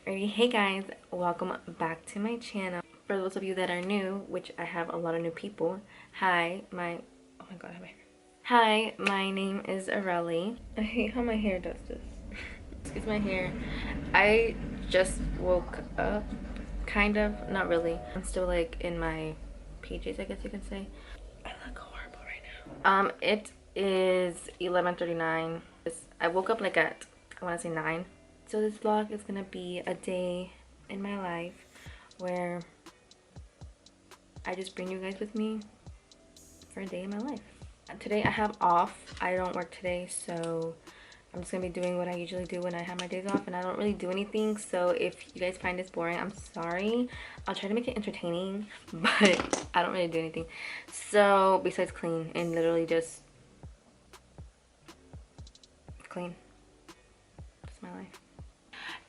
Alrighty, hey guys, welcome back to my channel. For those of you that are new, which I have a lot of new people, oh my god, I have my hair. Hi, my name is Areli. I hate how my hair does this. Excuse my hair. I just woke up, kind of, not really. I'm still like in my PJs, I guess you can say. I look horrible right now. It is 11:39. I woke up like at, I want to say 9. So this vlog is gonna be a day in my life where I just bring you guys with me for a day in my life. Today I have off. I don't work today, so I'm just gonna be doing what I usually do when I have my days off, and I don't really do anything. So if you guys find this boring, I'm sorry. I'll try to make it entertaining, but I don't really do anything. So besides clean and literally just clean. That's my life.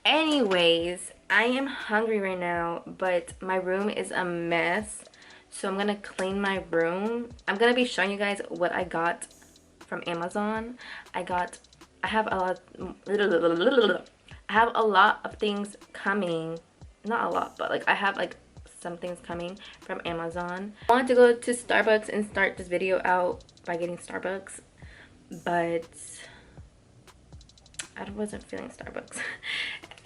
Anyways, I am hungry right now, but my room is a mess, so I'm gonna clean my room. I'm gonna be showing you guys what I got from Amazon. I have a lot of things coming. Not a lot, but like I have like some things coming from Amazon. I wanted to go to Starbucks and start this video out by getting Starbucks, but I wasn't feeling Starbucks.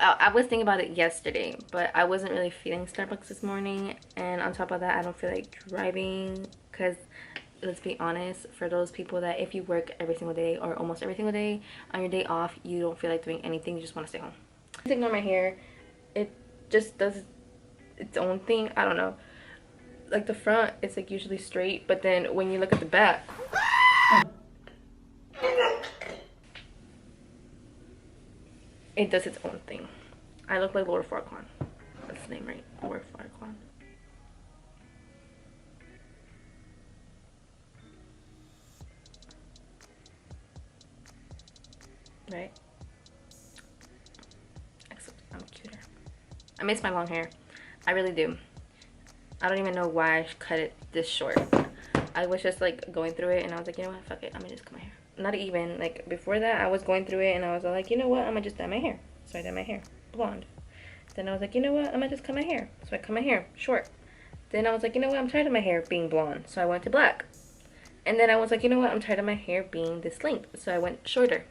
I was thinking about it yesterday, but I wasn't really feeling Starbucks this morning. And on top of that, I don't feel like driving because, let's be honest, for those people that if you work every single day or almost every single day, on your day off, you don't feel like doing anything. You just want to stay home. Just ignore my hair. It just does its own thing. I don't know. Like the front, it's like usually straight, but then when you look at the back, it does its own thing. I look like Lord Farquaad. That's his name, right? Lord Farquaad. Right? Except I'm cuter. I miss my long hair. I really do. I don't even know why I cut it this short. I was just like going through it and I was like, you know what? Fuck it. I'm gonna just cut my hair. Not even. Like before that, I was going through it and I was like, you know what? I'm gonna just dye my hair. So I dyed my hair blonde. Then I was like, you know what? I'm gonna just cut my hair. So I cut my hair short. Then I was like, you know what? I'm tired of my hair being blonde. So I went to black. And then I was like, you know what? I'm tired of my hair being this length. So I went shorter.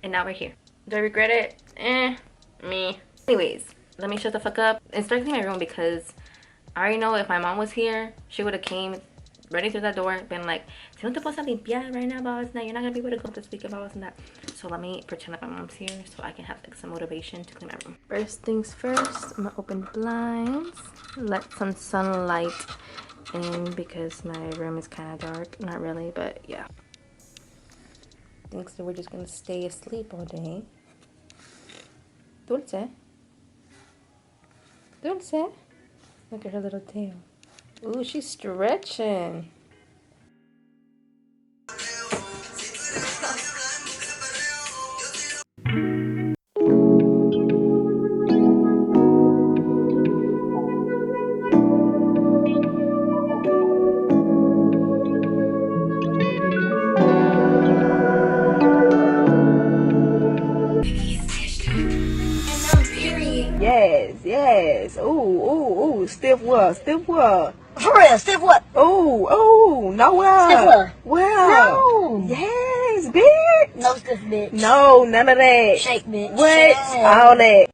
And now we're here. Do I regret it? Me. Anyways, let me shut the fuck up and start cleaning my room because I already know if my mom was here, she would have came running through that door, been like, si no te puedes limpiar right now, boss, now you're not gonna be able to go this weekend, boss, and that. So let me pretend like my mom's here so I can have like some motivation to clean my room. First things first, I'm gonna open the blinds, let some sunlight in because my room is kind of dark. Not really, but yeah. Thinks that we're just gonna stay asleep all day. Dulce. Dulce. Look at her little tail. Ooh, she's stretching. Yes, yes. Ooh, ooh, ooh. Stiff what? Stiff what? For real, stiff what? Ooh, ooh. No, Stiff what? Well. No. Yes, bitch. No stiff bitch. No, none of that. Shake bitch. What? Shake. All that.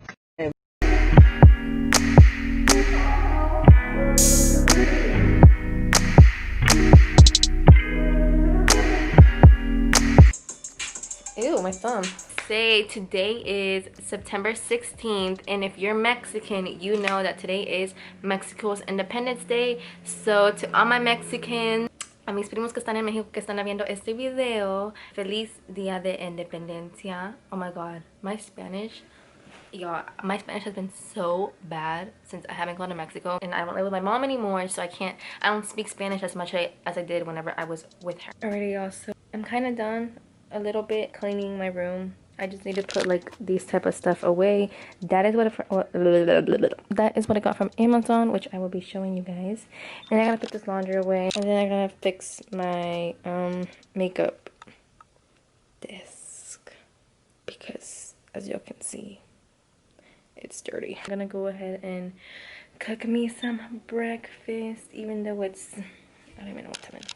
Ew, my thumb. Say today is September 16th, and if you're Mexican, you know that today is Mexico's Independence Day. So to all my Mexicans, a mis primos que están en México que están viendo este video, feliz Día de Independencia. Oh my god, my Spanish, y'all, my Spanish has been so bad since I haven't gone to Mexico, and I don't live with my mom anymore, so I don't speak Spanish as much as I did whenever I was with her. Alrighty, y'all, so I'm kind of done a little bit cleaning my room. I just need to put like these type of stuff away. That is what I got from Amazon, which I will be showing you guys. And I gotta put this laundry away, and then I gotta fix my makeup desk because, as y'all can see, it's dirty. I'm gonna go ahead and cook me some breakfast, even though it's, I don't even know what time it is.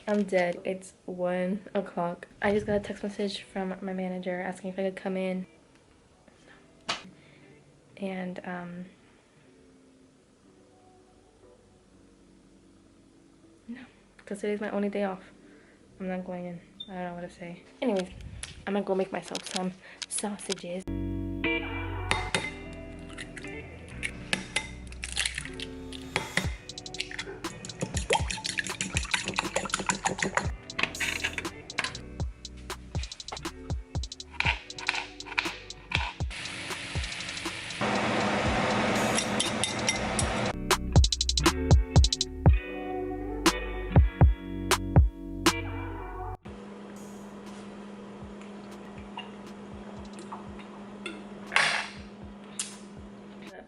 I'm dead. It's 1 o'clock. I just got a text message from my manager asking if I could come in. And no, because today's my only day off. I'm not going in. I don't know what to say. Anyways, I'm gonna go make myself some sausages.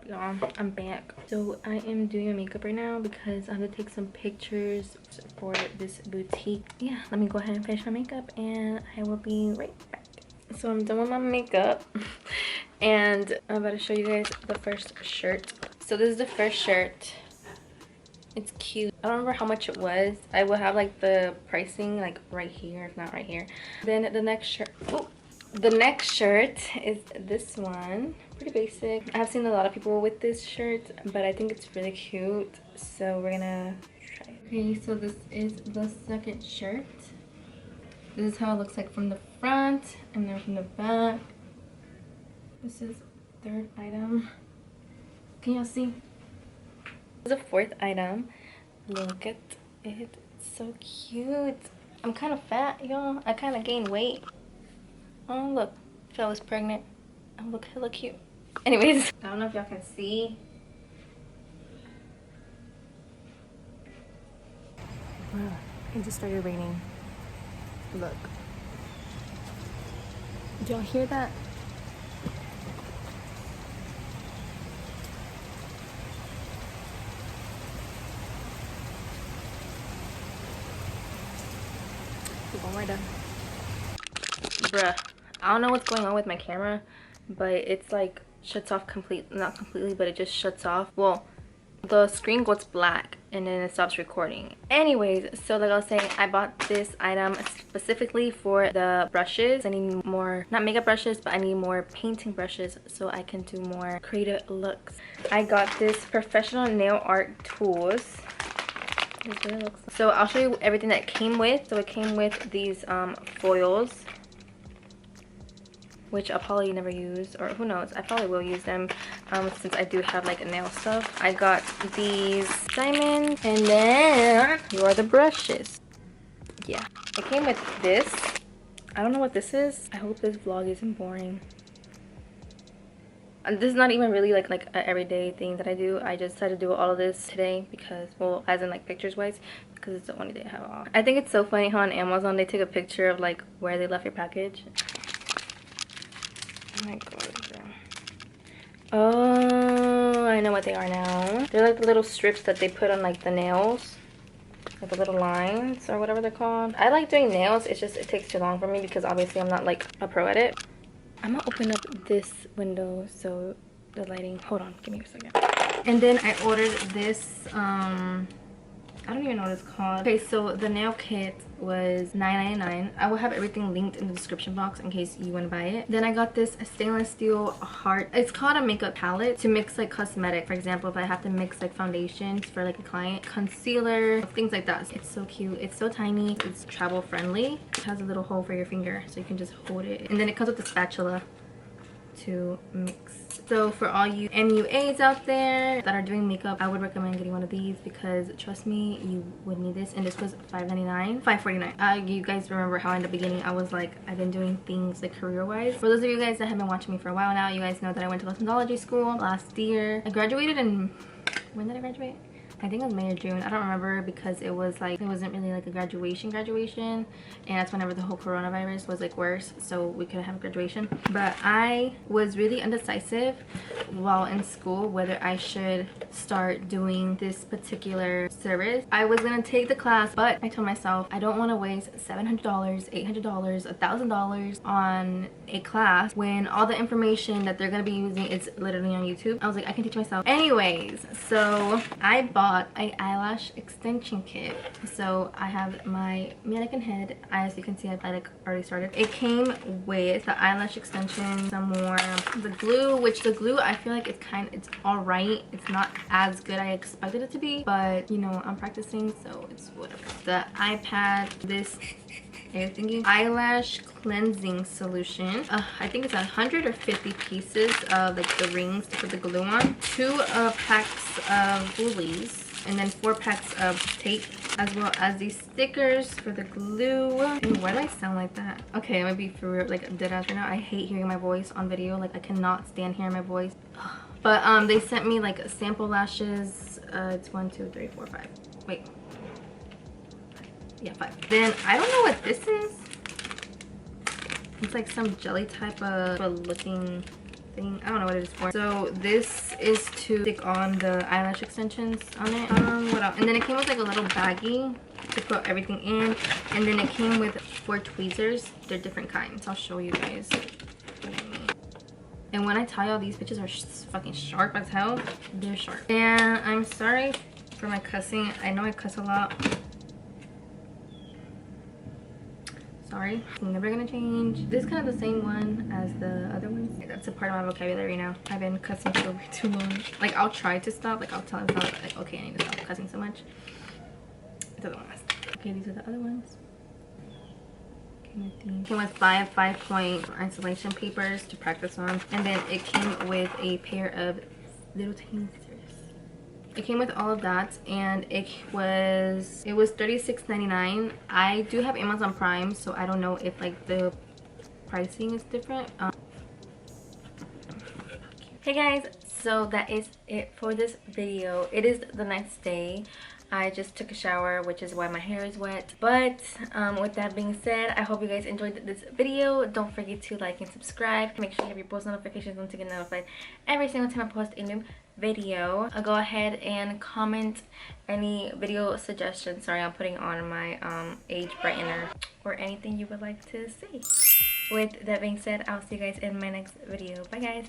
Y'all, I'm back. So I am doing my makeup right now because I have to take some pictures for this boutique. Yeah, let me go ahead and finish my makeup and I will be right back. So I'm done with my makeup and I'm about to show you guys the first shirt. So this is the first shirt. It's cute. I don't remember how much it was. I will have like the pricing like right here, if not right here. Then the next shirt. Oh, the next shirt is this one. Pretty basic. I've seen a lot of people with this shirt, but I think it's really cute. So we're gonna try it. Okay, so this is the second shirt. This is how it looks like from the front and then from the back. This is third item. Can y'all see? This is the fourth item. Look at it. It's so cute. I'm kind of fat, y'all. I kind of gained weight. Oh, look. If I was pregnant, I would look hella cute. Anyways, I don't know if y'all can see. Wow, it just started raining. Look. Did y'all hear that? One more done. Bruh, I don't know what's going on with my camera, but it's like shuts off not completely, but it just shuts off. Well, the screen goes black and then it stops recording. Anyways, so like I was saying, I bought this item specifically for the brushes. I need more, not makeup brushes, but I need more painting brushes so I can do more creative looks. I got this professional nail art tools. This is what it looks like. So I'll show you everything that it came with. So it came with these foils, which I'll probably never use, or who knows, I probably will use them since I do have like nail stuff. I got these diamonds, and then here are the brushes. Yeah, it came with this. I don't know what this is. I hope this vlog isn't boring. This is not even really like an everyday thing that I do. I just decided to do all of this today because, well, as in like pictures wise, because it's the only day I have off. I think it's so funny how on Amazon they take a picture of like where they left your package. Oh my god. Oh, I know what they are now. They're like the little strips that they put on like the nails, like the little lines or whatever they're called. I like doing nails. It's just it takes too long for me because obviously I'm not like a pro at it. I'm gonna open up this window so the lighting, hold on, give me a second. And then I ordered this I don't even know what it's called. Okay, so the nail kit was $9.99. I will have everything linked in the description box in case you want to buy it. Then I got this stainless steel heart. It's called a makeup palette to mix like cosmetic. For example, if I have to mix like foundations for like a client, concealer, things like that. It's so cute. It's so tiny. It's travel friendly. It has a little hole for your finger so you can just hold it. And then it comes with a spatula to mix. So for all you MUAs out there that are doing makeup, I would recommend getting one of these because trust me, you would need this. And this was $5.49. You guys remember how in the beginning I was like, I've been doing things like career wise. For those of you guys that have been watching me for a while now, you guys know that I went to cosmetology school last year. I graduated in, when did I graduate? I think it was May or June. I don't remember because it was like, it wasn't really like a graduation, and that's whenever the whole coronavirus was like worse, so we couldn't have graduation. But I was really indecisive while in school whether I should start doing this particular service. I was gonna take the class, but I told myself I don't want to waste $700, $800, $1,000 on a class when all the information that they're gonna be using is literally on YouTube. I was like, I can teach myself. Anyways, so I bought an eyelash extension kit. So I have my mannequin head. As you can see, I like already started. It came with the eyelash extension, some more, the glue, which the glue I feel like it's all right. It's not as good I expected it to be, but you know, I'm practicing, so it's whatever. The iPad, this eyelash cleansing solution. I think it's 150 pieces of like the rings to put the glue on, 2 packs of woolies, and then 4 packs of tape, as well as these stickers for the glue. And why do I sound like that? Okay, I'm gonna be for real, like dead ass right now. I hate hearing my voice on video. Like I cannot stand hearing my voice. But they sent me like sample lashes. It's 1, 2, 3, 4, 5. Wait. Yeah, 5. Then I don't know what this is. It's like some jelly type of looking thing. I don't know what it is for. So this is to stick on the eyelash extensions on it. What else? And then it came with like a little baggie to put everything in. And then it came with 4 tweezers. They're different kinds. I'll show you guys. And when I tell y'all these bitches are fucking sharp as hell, they're sharp. And I'm sorry for my cussing. I know I cuss a lot. Sorry, I'm never gonna change. This is kind of the same one as the other ones. That's a part of my vocabulary now. I've been cussing for way too long. Like I'll try to stop, like I'll tell myself like, okay, I need to stop cussing so much. It doesn't last. Okay, these are the other ones. Came with 5 5-point isolation papers to practice on, and then it came with a pair of little tiny scissors. It came with all of that, and it was $36.99. I do have Amazon Prime, so I don't know if like the pricing is different. Hey guys, so that is it for this video. It is the next day. I just took a shower, which is why my hair is wet. But with that being said, I hope you guys enjoyed this video. Don't forget to like and subscribe. Make sure you have your post notifications on to get notified every single time I post a new video. I'll go ahead and comment any video suggestions. Sorry, I'm putting on my age brightener, or anything you would like to see. With that being said, I'll see you guys in my next video. Bye guys.